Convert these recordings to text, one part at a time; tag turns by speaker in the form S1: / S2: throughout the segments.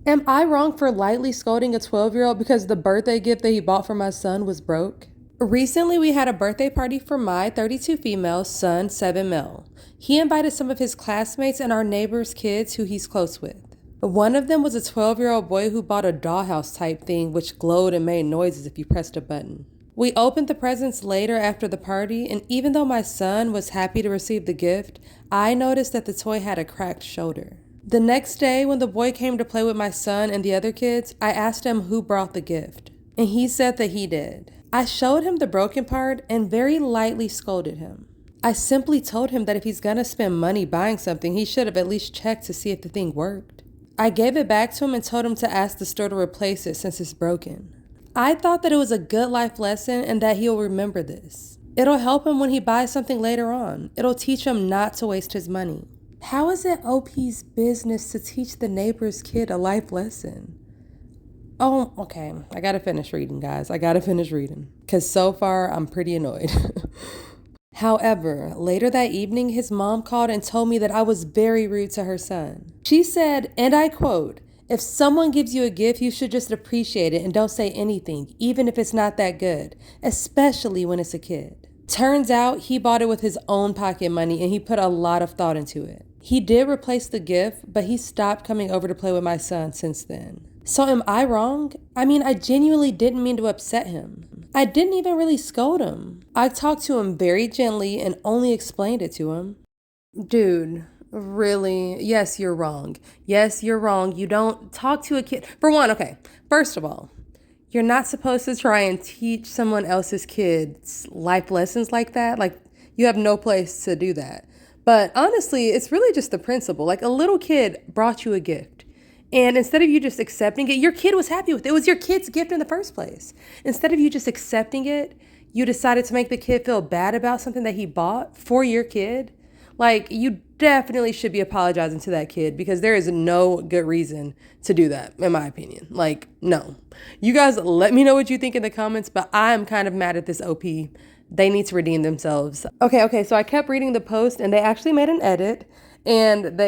S1: Am I wrong for lightly scolding a 12-year-old because the birthday gift that he bought for my son was broke? Recently, we had a birthday party for my 32 female, son 7 male. He invited some of his classmates and our neighbor's kids who he's close with. One of them was a 12-year-old boy who bought a dollhouse type thing which glowed and made noises if you pressed a button. We opened the presents later after the party, and even though my son was happy to receive the gift, I noticed that the toy had a cracked shoulder. The next day, when the boy came to play with my son and the other kids, I asked him who brought the gift, and he said that he did. I showed him the broken part and very lightly scolded him. I simply told him that if he's gonna spend money buying something, he should have at least checked to see if the thing worked. I gave it back to him and told him to ask the store to replace it since it's broken. I thought that it was a good life lesson and that he'll remember this. It'll help him when he buys something later on. It'll teach him not to waste his money. How is it OP's business to teach the neighbor's kid a life lesson? Oh, okay. I gotta finish reading, guys. I gotta finish reading. Because so far, I'm pretty annoyed. However, later that evening, his mom called and told me that I was very rude to her son. She said, and I quote, "If someone gives you a gift, you should just appreciate it and don't say anything, even if it's not that good, especially when it's a kid." Turns out he bought it with his own pocket money and he put a lot of thought into it. He did replace the gift, but he stopped coming over to play with my son since then. So am I wrong? I mean, I genuinely didn't mean to upset him. I didn't even really scold him. I talked to him very gently and only explained it to him. Dude, really? Yes, you're wrong. Yes, you're wrong. You don't talk to a kid. For one, okay, first of all, you're not supposed to try and teach someone else's kids life lessons like that. Like, you have no place to do that. But honestly, it's really just the principle. Like, a little kid brought you a gift. And instead of you just accepting it, your kid was happy with it. It was your kid's gift in the first place. Instead of you just accepting it, you decided to make the kid feel bad about something that he bought for your kid. Like, you definitely should be apologizing to that kid because there is no good reason to do that, in my opinion. Like, no. You guys let me know what you think in the comments, but I'm kind of mad at this OP. They need to redeem themselves. Okay, so I kept reading the post and they actually made an edit and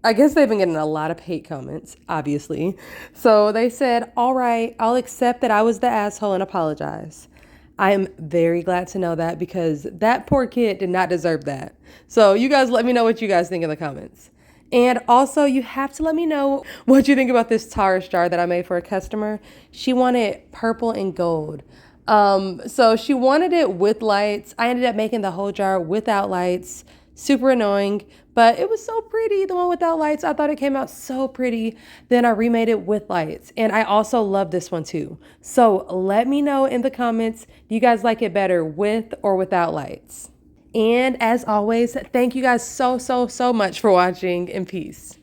S1: I guess they've been getting a lot of hate comments, obviously. So they said, "All right, I'll accept that I was the asshole and apologize." I am very glad to know that because that poor kid did not deserve that. So you guys let me know what you guys think in the comments. And also, you have to let me know what you think about this Taurus jar that I made for a customer. She wanted purple and gold. So she wanted it with lights. I ended up making the whole jar without lights. Super annoying, but it was so pretty. The one without lights, I thought it came out so pretty. Then I remade it with lights. And I also love this one too. So let me know in the comments, do you guys like it better with or without lights? And as always, thank you guys so much for watching, and peace.